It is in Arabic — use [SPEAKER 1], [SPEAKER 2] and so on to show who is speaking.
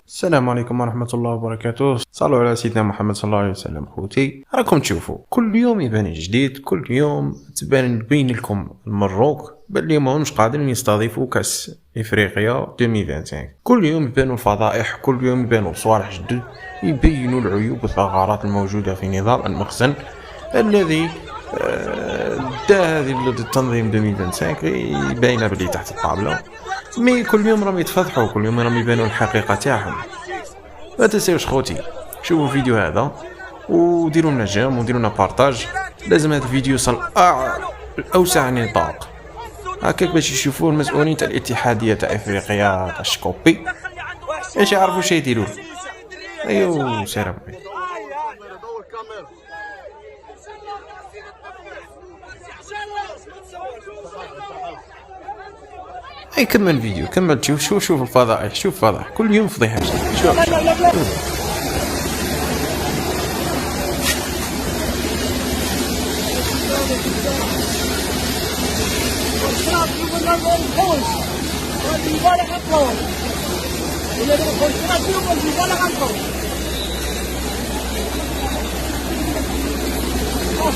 [SPEAKER 1] السلام عليكم ورحمة الله وبركاته. صلوا على سيدنا محمد صلى الله عليه وسلم. خوتي راكم تشوفوا كل يوم يبان جديد، كل يوم تبين لكم المروك باللي ماهمش قادرين يستضيفوا كاس افريقيا 2025. كل يوم يبانوا الفضائح، كل يوم يبانوا صوالح جدد يبينوا العيوب والثغرات الموجودة في نظام المخزن الذي دا هذه التنظيم 2025 باينه بلي تحت الطاوله. مي كل يوم راهم يتفضحوا، كل يوم راهم يبانوا الحقيقه تاعهم. ما تنساوش خوتي شوفوا الفيديو هذا وديروا لنا جيم وديروا لنا بارطاج. لازم هذا الفيديو يوصل اوسع نطاق هكاك باش يشوفوه المسؤولين تاع الاتحاديه تاع افريقيا تاع الشكوبي ايش يعرفوا شي يديروا. ايوا سلام. اي كمل الفيديو، كمل شوف الفضائح، شوف فضائح كل يوم فضيحه جديده. شوف
[SPEAKER 2] Oh,